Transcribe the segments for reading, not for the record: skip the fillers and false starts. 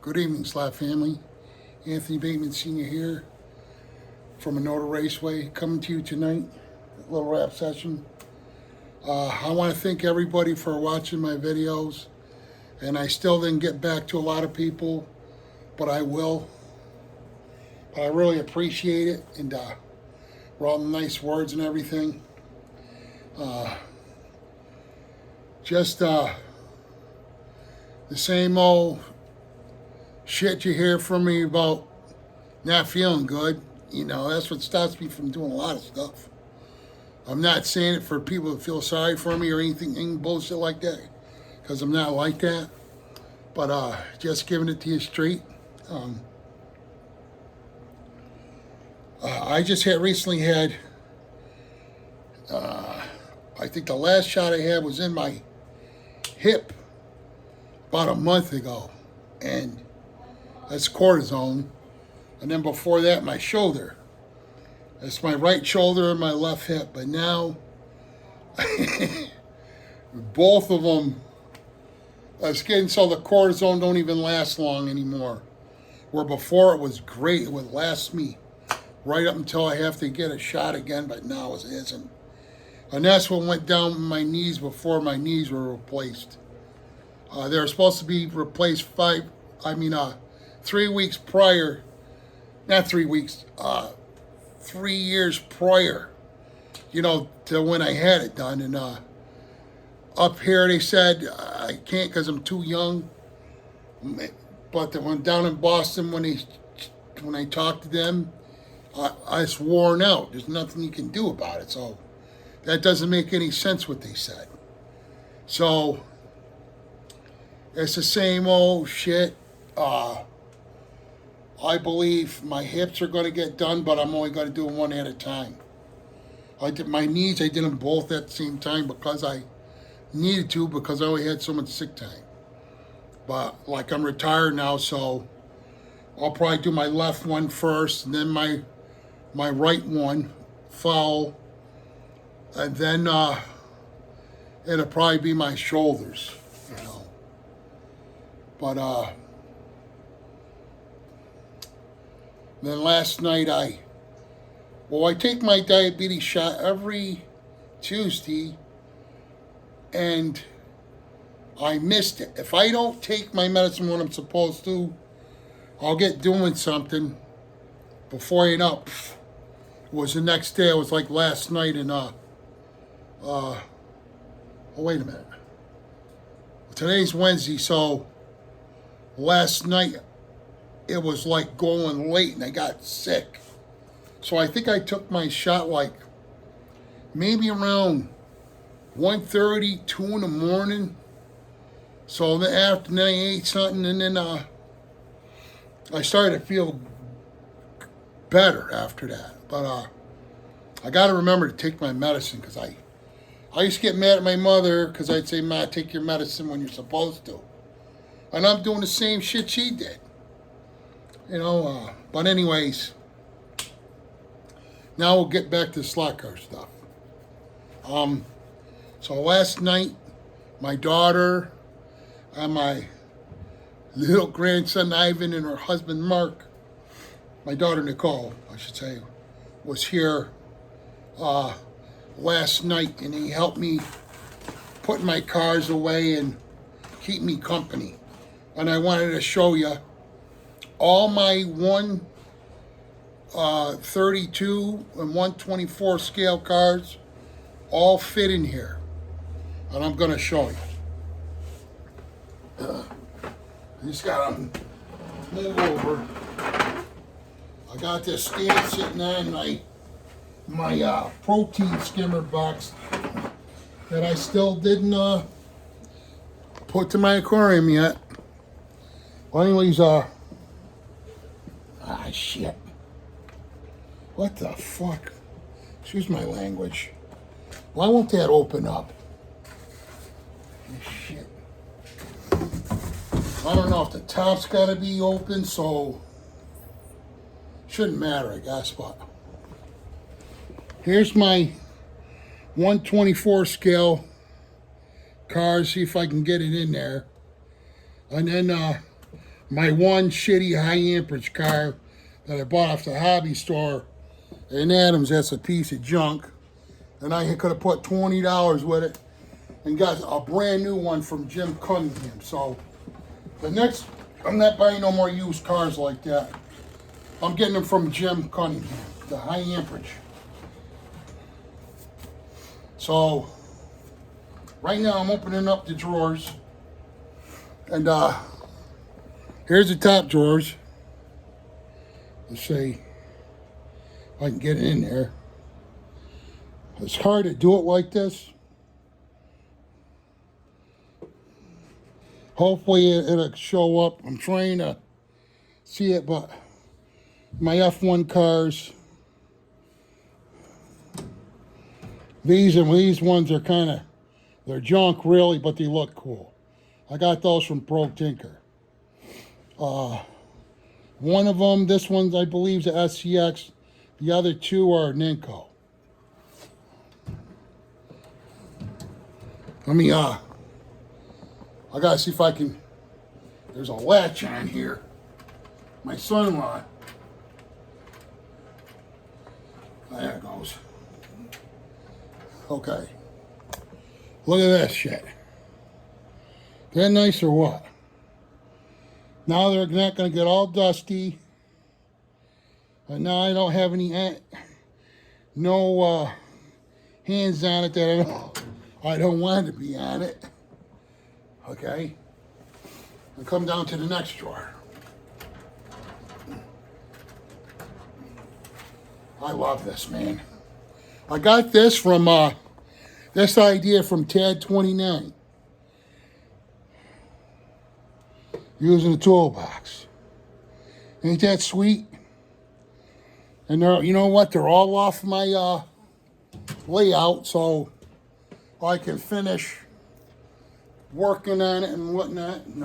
Good evening, Slap family. Anthony Bateman Sr. here from Minota Raceway, coming to you tonight. A little rap session. I want to thank everybody for watching my videos, and I still didn't get back to a lot of people, but I will. But I really appreciate it, and for all the nice words and everything. Just the same old shit you hear from me about not feeling good. You know, that's what stops me from doing a lot of stuff. I'm not saying it for people to feel sorry for me or anything bullshit like that, because I'm not like that. But just giving it to you straight. I just recently had, I think the last shot I had was in my hip about a month ago, and that's cortisone. And then before that, my shoulder. That's my right shoulder and my left hip. But now, both of them, it's getting so the cortisone don't even last long anymore. Where before it was great, it would last me right up until I have to get a shot again, but now it isn't. And that's what went down my knees before my knees were replaced. They were supposed to be replaced 3 weeks prior, not 3 weeks, 3 years prior, you know, to when I had it done. And up here they said I can't because I'm too young. But the one down in Boston, when I talked to them, it's worn out. There's nothing you can do about it. So that doesn't make any sense what they said. So it's the same old shit. I believe my hips are going to get done, but I'm only going to do them one at a time. I did my knees. I did them both at the same time because I needed to, because I only had so much sick time. But like I'm retired now, so I'll probably do my left one first, and then my right one follow, and then it'll probably be my shoulders, you know. But then last night I take my diabetes shot every Tuesday, and I missed it. If I don't take my medicine when I'm supposed to, I'll get doing something. Before you know, it was the next day. It was like last night, and oh wait a minute. Today's Wednesday, so last night it was like going late, and I got sick. So I think I took my shot like maybe around 1:30, 2 in the morning. So the afternoon I ate something, and then I started to feel better after that. But I got to remember to take my medicine, because I used to get mad at my mother because I'd say, "Ma, take your medicine when you're supposed to." And I'm doing the same shit she did. You know, but anyways, now we'll get back to the slot car stuff. So last night, my daughter and my little grandson Ivan and her husband Mark, my daughter Nicole, I should say, was here last night, and he helped me put my cars away and keep me company. And I wanted to show you all my 132 and 124 scale cars all fit in here, and I'm going to show you. I just got to move over. I got this stand sitting on my protein skimmer box that I still didn't put to my aquarium yet. Well, anyways, shit. What the fuck? Excuse my language. Why won't that open up? Shit. I don't know if the top's got to be open, so shouldn't matter, I guess. But here's my 124 scale car. See if I can get it in there. And then my one shitty high amperage car that I bought off the hobby store in Adams. That's a piece of junk. And I could have put $20 with it and got a brand new one from Jim Cunningham. So the next, I'm not buying no more used cars like that. I'm getting them from Jim Cunningham, the high amperage. So right now I'm opening up the drawers, and here's the top drawers. Let's see if I can get it in there. It's hard to do it like this. Hopefully it'll show up. I'm trying to see it, but my F1 cars, these ones are kind of, they're junk really, but they look cool. I got those from Pro Tinker. One of them, this one I believe is a SCX. The other two are Ninko. I gotta see if I can, there's a latch on here. My son-in-law. There it goes. Okay. Look at that shit. That nice or what? Now they're not gonna get all dusty. And now I don't have any, no hands on it that I don't want to be on it. Okay. And come down to the next drawer. I love this, man. I got this from, this idea from Tad29. Using the toolbox. Ain't that sweet? And they're, you know what? They're all off my layout, so I can finish working on it and whatnot. And,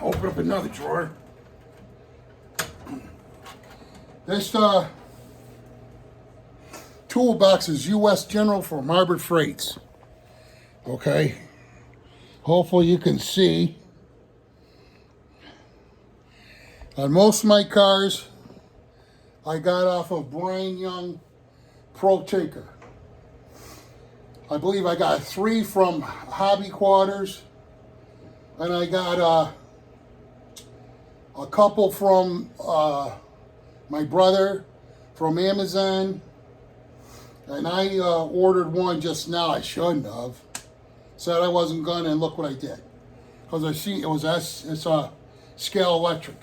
open up another drawer. This toolbox is U.S. General from Harbor Freights. Okay. Hopefully you can see. On most of my cars, I got off of Brian Young Pro Tinker. I believe I got 3 from Hobby Quarters, and I got a couple from my brother from Amazon, and I ordered one just now. I shouldn't have. Said I wasn't gonna, and look what I did. Because I see it was it's a Scale Electric.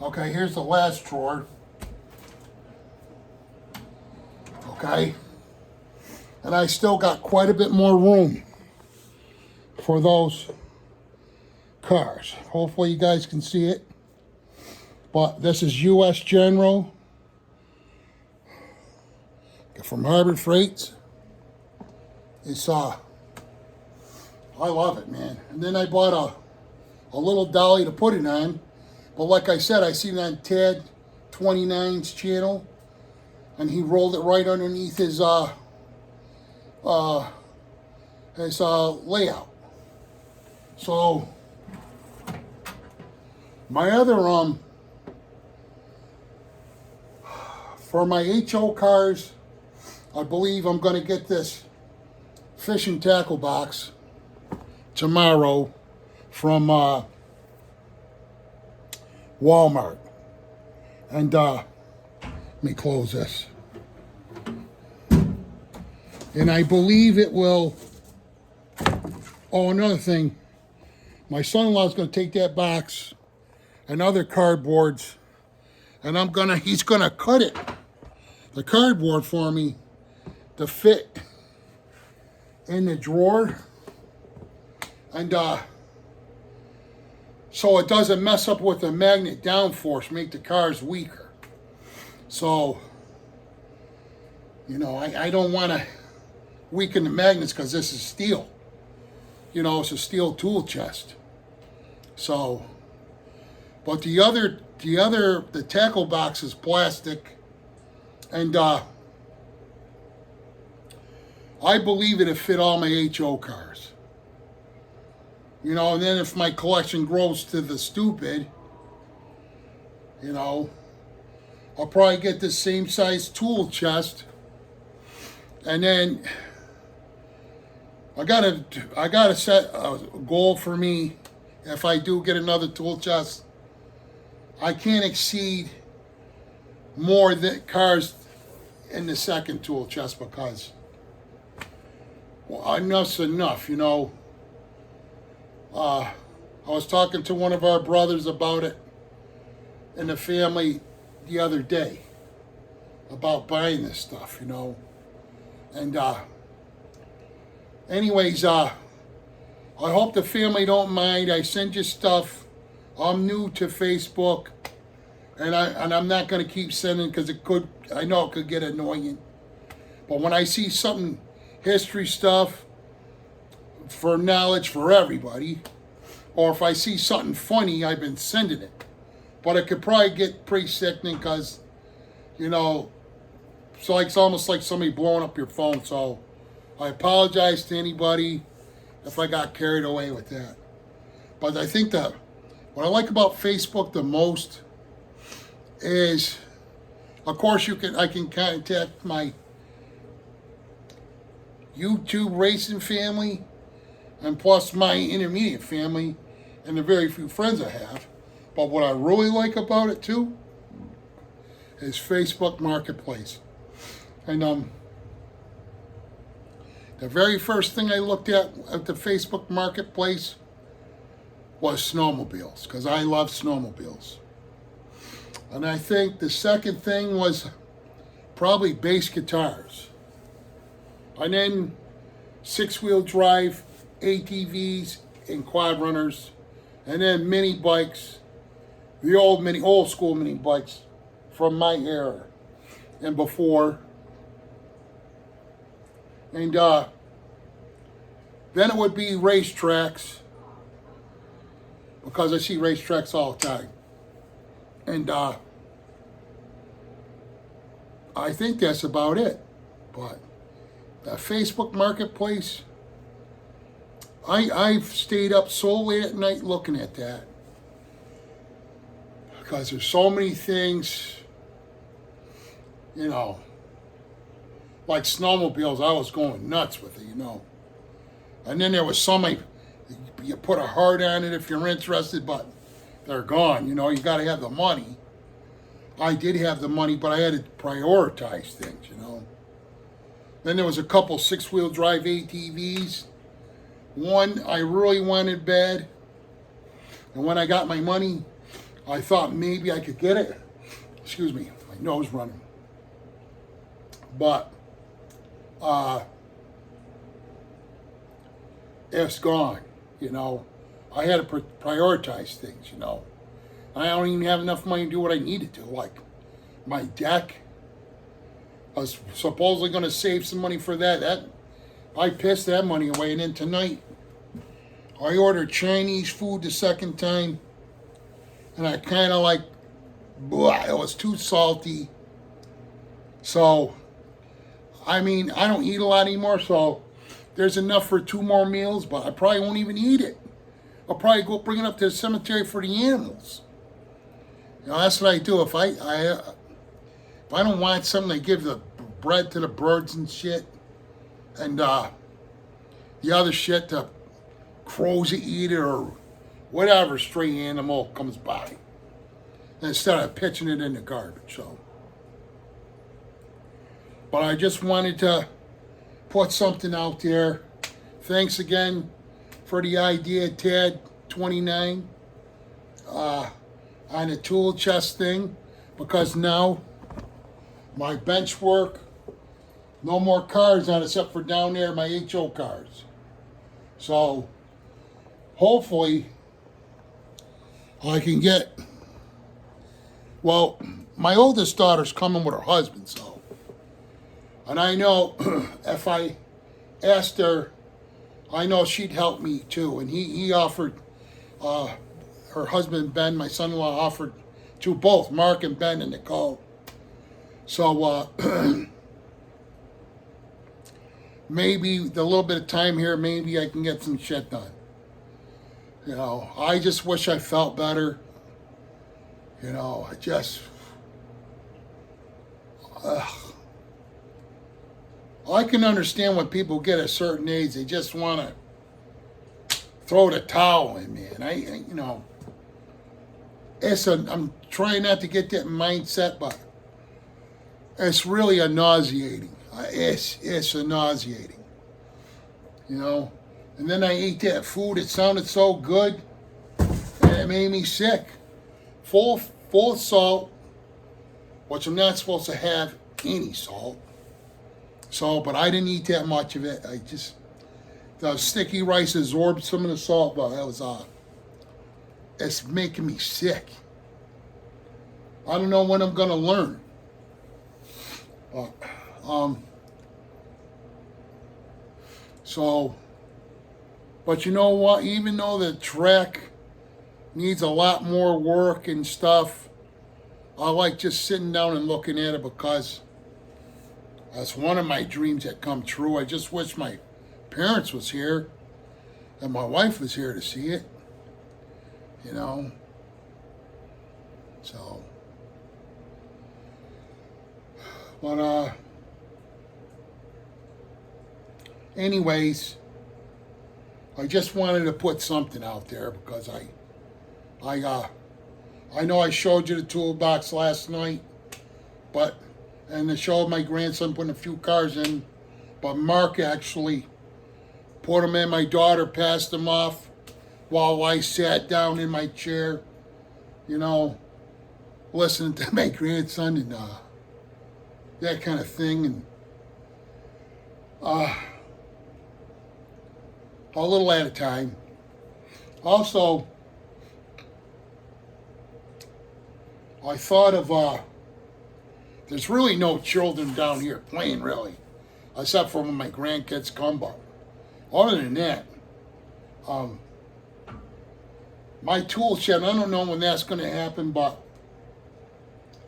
Okay, here's the last drawer. Okay. And I still got quite a bit more room for those cars. Hopefully you guys can see it. But this is U.S. General from Harbor Freights. It's I love it, man. And then I bought a little dolly to put it on. But like I said, I seen it on Tad 29's channel, and he rolled it right underneath his layout. So my other for my HO cars, I believe I'm going to get this fishing tackle box tomorrow from Walmart. And let me close this. And I believe it will. Oh, another thing. My son-in-law is going to take that box and other cardboards, and he's going to cut it, the cardboard for me, to fit in the drawer. And so it doesn't mess up with the magnet downforce, make the cars weaker. So, you know, I don't want to weaken the magnets because this is steel. You know, it's a steel tool chest. So, but the tackle box is plastic, and I believe it'd fit all my HO cars. You know, and then if my collection grows to the stupid, you know, I'll probably get the same size tool chest. And then I gotta set a goal for me. If I do get another tool chest, I can't exceed more cars in the second tool chest, because, well, enough's enough, you know. I was talking to one of our brothers about it in the family the other day, about buying this stuff, you know. And anyways, I hope the family don't mind. I send you stuff. I'm new to Facebook, and I'm not gonna keep sending, because I know it could get annoying. But when I see something, history stuff, for knowledge for everybody, or if I see something funny, I've been sending it. But it could probably get pretty sickening, because, you know, it's almost like somebody blowing up your phone. So I apologize to anybody if I got carried away with that. But I think that what I like about Facebook the most is, of course, I can contact my YouTube racing family, and plus my intermediate family and the very few friends I have. But what I really like about it too is Facebook Marketplace. And the very first thing I looked at the Facebook Marketplace was snowmobiles, because I love snowmobiles. And I think the second thing was probably bass guitars. And then 6-wheel drive ATVs and quad runners, and then mini bikes, the old school mini bikes from my era and before. And then it would be racetracks, because I see racetracks all the time. And I think that's about it. But the Facebook Marketplace, I've stayed up so late at night looking at that, because there's so many things, you know, like snowmobiles. I was going nuts with it, you know. And then there was you put a heart on it if you're interested, but they're gone. You know, you got to have the money. I did have the money, but I had to prioritize things, you know. Then there was a couple 6-wheel drive ATVs. One I really wanted bad, and when I got my money, I thought maybe I could get it. Excuse me, my nose running. But it's gone, you know. I had to prioritize things, you know. I don't even have enough money to do what I needed to, like my deck. I was supposedly going to save some money for that. I pissed that money away. And then tonight, I ordered Chinese food the second time, and I kind of like, blah, it was too salty. So, I mean, I don't eat a lot anymore, so there's enough for 2 more meals, but I probably won't even eat it. I'll probably go bring it up to the cemetery for the animals. You know, that's what I do. If I don't want something, I give the bread to the birds and shit, and the other shit to crows that eat it, or whatever stray animal comes by, instead of pitching it in the garbage. So, but I just wanted to put something out there. Thanks again for the idea, Tad29, on the tool chest thing, because now my bench work, no more cars on except for down there, my HO cars. So hopefully I can get, well, my oldest daughter's coming with her husband, so, and I know if I asked her, I know she'd help me too. And he offered, her husband Ben, my son-in-law, offered to both Mark and Ben and Nicole. So maybe the little bit of time here, maybe I can get some shit done. I just wish I felt better. I just, I can understand when people get a certain age, they just want to throw the towel in, man. I'm trying not to get that mindset, but it's really a nauseating. It's a nauseating, And then I ate that food. It sounded so good, and it made me sick. Full of salt, which I'm not supposed to have any salt. But I didn't eat that much of it. The sticky rice absorbed some of the salt, but it's making me sick. I don't know when I'm gonna learn. But you know what? Even though the track needs a lot more work and stuff, I like just sitting down and looking at it because that's one of my dreams that come true. I just wish my parents was here and my wife was here to see it, So, but anyways, I just wanted to put something out there because I know I showed you the toolbox last night, and I showed my grandson putting a few cars in, but Mark actually put them in. My daughter passed them off while I sat down in my chair, listening to my grandson and that kind of thing, and a little at a time. Also, I thought of there's really no children down here playing, really, except for when my grandkids come. But other than that, my tool shed, I don't know when that's going to happen, but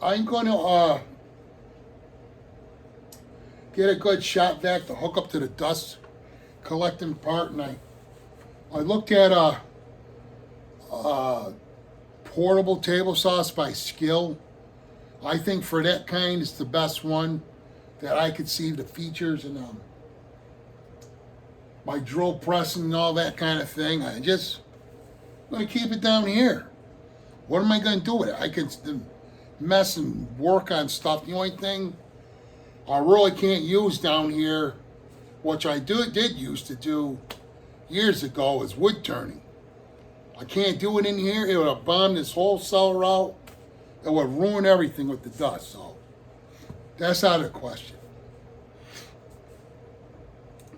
I'm going to get a good shop vac to hook up to the dust collecting part, and I looked at a portable table saws by Skill. I think for that kind, it's the best one that I could see the features, and my drill pressing and all that kind of thing. I'm going to keep it down here. What am I going to do with it? I can mess and work on stuff. The only thing I really can't use down here, which I did used to do years ago, is wood turning. I can't do it in here. It would bomb this whole cellar out. It would ruin everything with the dust. So that's out of the question.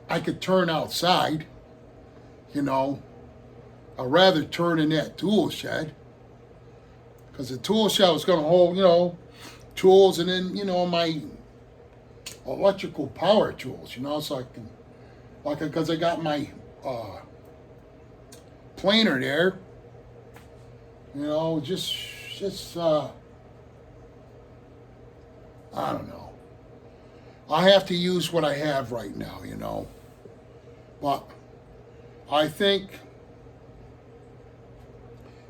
I could turn outside, I'd rather turn in that tool shed, because the tool shed was going to hold, tools, and then, my electrical power tools, so I can, because I got my planer there, just I don't know. I have to use what I have right now, but I think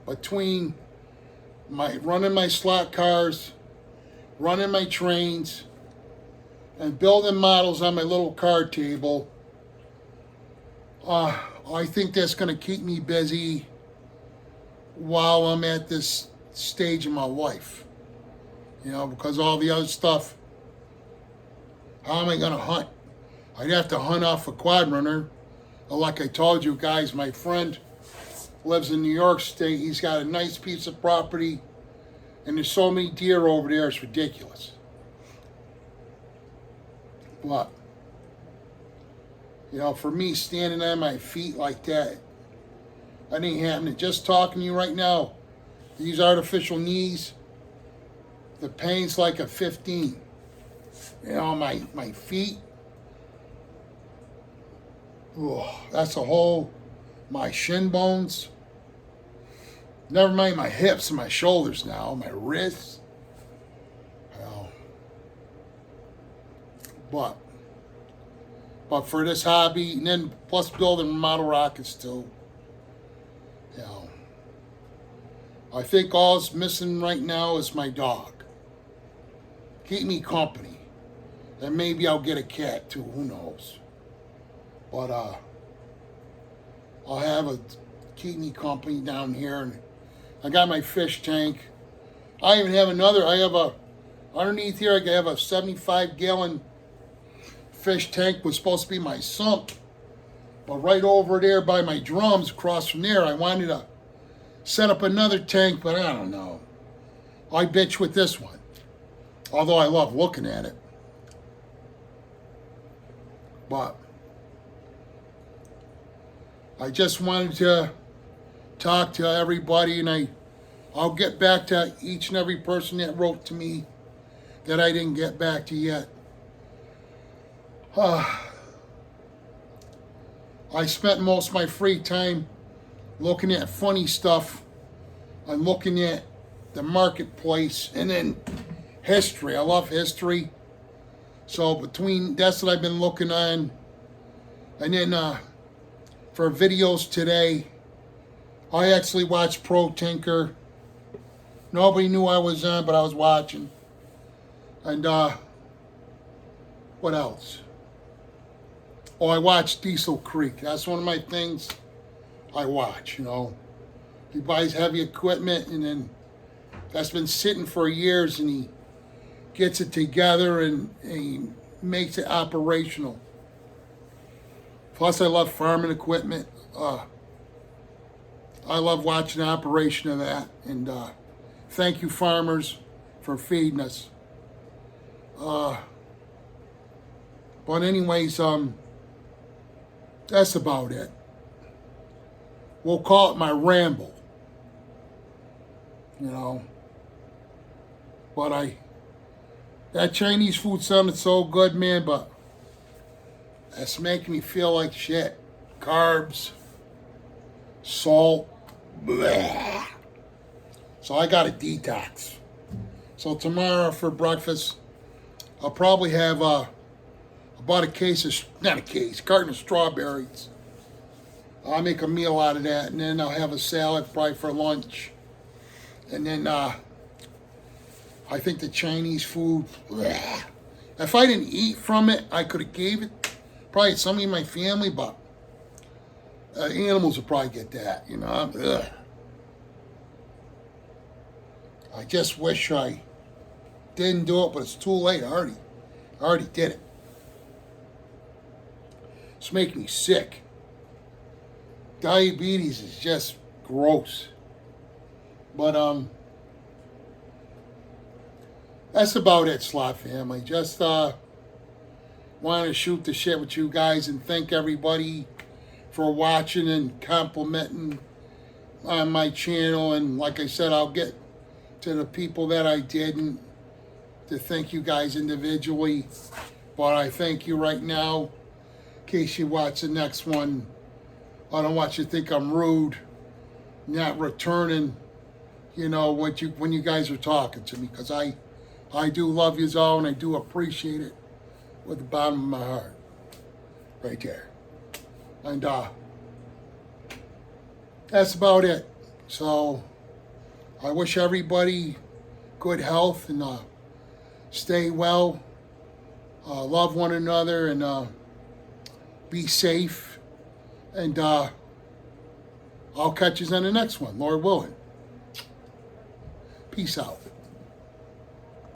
between running my slot cars, running my trains, and building models on my little card table, I think that's going to keep me busy while I'm at this stage in my life. Because all the other stuff, how am I going to hunt? I'd have to hunt off a quad runner. Like I told you guys, my friend lives in New York State. He's got a nice piece of property, and there's so many deer over there, it's ridiculous. But, for me, standing on my feet like that ain't happening. Just talking to you right now, these artificial knees, the pain's like a 15. My feet, that's a whole, my shin bones, never mind my hips and my shoulders now, my wrists. But But for this hobby, and then plus building model rockets too, you know, I think all's missing right now is my dog. Keep me company. And maybe I'll get a cat too, who knows. But I'll have a keep me company down here, and I got my fish tank. I even have underneath here I have a 75-gallon fish tank, was supposed to be my sump. But right over there by my drums, across from there, I wanted to set up another tank, but I don't know. I bitch with this one, although I love looking at it. But I just wanted to talk to everybody, and I'll get back to each and every person that wrote to me that I didn't get back to yet. I spent most of my free time looking at funny stuff and looking at the marketplace, and then history. I love history. So that's what I've been looking on. And then for videos today, I actually watched Pro Tinker. Nobody knew I was on, but I was watching. And what else? Oh, I watched Diesel Creek. That's one of my things I watch, you know. He buys heavy equipment, and then that's been sitting for years, and he gets it together and he makes it operational. Plus, I love farming equipment. I love watching the operation of that. And thank you, farmers, for feeding us. But anyways, that's about it. We'll call it my ramble. You know. But that Chinese food sounded so good, man, but that's making me feel like shit. Carbs, salt, bleh. So I got a detox. So tomorrow for breakfast, I'll probably have about carton of strawberries. I'll make a meal out of that, and then I'll have a salad probably for lunch. And then I think the Chinese food, bleh. If I didn't eat from it, I could have gave it probably to somebody in my family, but animals will probably get that, you know. Ugh. I just wish I didn't do it, but it's too late. I already did it. It's making me sick. Diabetes is just gross. But that's about it, Slot Family. Just want to shoot the shit with you guys and thank everybody for watching and complimenting on my channel. And like I said, I'll get to the people that I didn't to thank you guys individually. But I thank you right now. In case you watch the next one, I don't want you to think I'm rude, not returning, you know, when you guys are talking to me, because I do love you all, and I do appreciate it with the bottom of my heart, right there. And that's about it. So I wish everybody good health, and stay well, love one another, and be safe. And I'll catch you on the next one, Lord willing. Peace out.